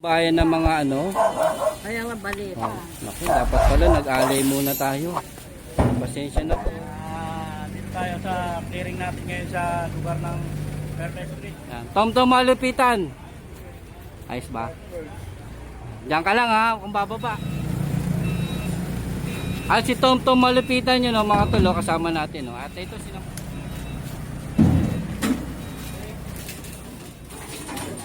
Bayan ng mga ano. Kaya nga balita. Oh, naku, dapat pala nag-alay muna tayo. Pasensya na po. Dito tayo sa clearing natin ngayon sa lugar ng Fairfax Street. Yan. Tom malupitan. Ayos ba? Diyan ka lang ha, kung bababa. At si Tom malupitan yun, no, mga tulo kasama natin. No. At ito sila.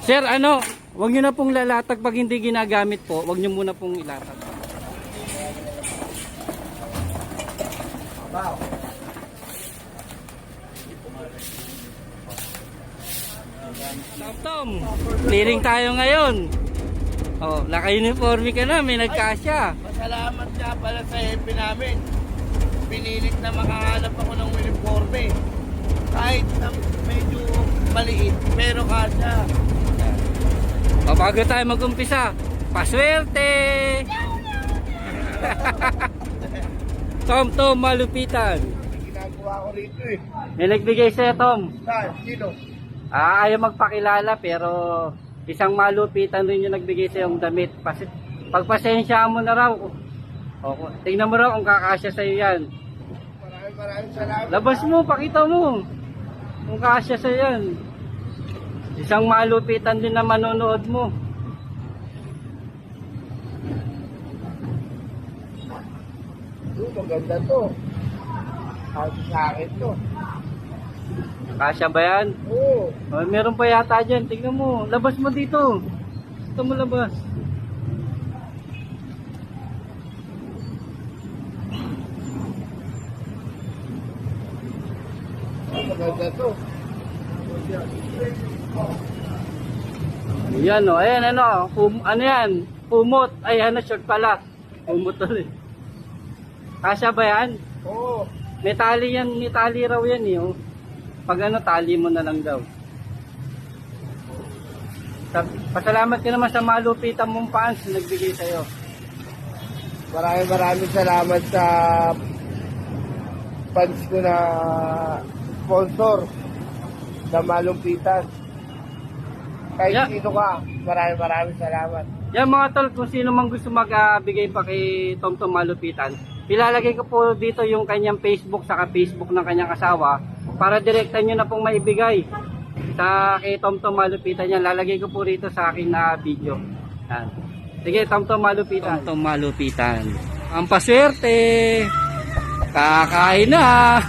Sir, ano? Huwag nyo na pong lalatag pag hindi ginagamit po. Huwag nyo muna pong ilatag. Tom, clearing tayo ngayon. Oh, naka-uniforme ka na, may nagkasya. Masalamat nga pala sa hepe namin. Pinilit na makahanap ako ng uniforme. Kahit na medyo maliit, pero kasya. O, bago tayo mag-umpisa, paswerte! Tom malupitan. Ginagawa ko rito eh. May nagbigay sa'yo, Tom. Saan? Sino? Ayaw magpakilala pero isang malupitan rin yung nagbigay sa yung damit. Pagpasensya mo na raw. O, tingnan mo raw kung kakasya sa'yo yan. Maraming salamat. Labas mo, pakita mo. Kung kakasya sa'yo yan. Isang malupitan din na manonood mo. Maganda to. Kasi sa akin to. Kakasya ba yan? Oo. O, meron pa yata dyan. Tingnan mo. Labas mo dito. Ito mo labas. Maganda to. Yan o. Ayan ano. Ano yan? Pumot. Ay ano short pala. Pumot ulit. Kasya ba yan? Oo. May tali yan. May tali raw yan eh. Oh. Pag ano tali mo na lang daw. Pasalamat ka naman sa malupitan mong fans na nagbigay sa'yo. Maraming salamat sa fans ko na sponsor sa malumpitan. Kahit Yeah. sino ka, maraming salamat. Yan mga tol, kung sino mang gusto magbigay pa kay Tom Malupitan, ilalagay ko po dito yung kanyang Facebook saka Facebook ng kanyang asawa para direktan nyo na pong maibigay sa kay Tom Malupitan yan. Lalagay ko po rito sa akin na video. Yan. Sige, Tom Malupitan. Tom Malupitan. Ang paswerte! Kakain na!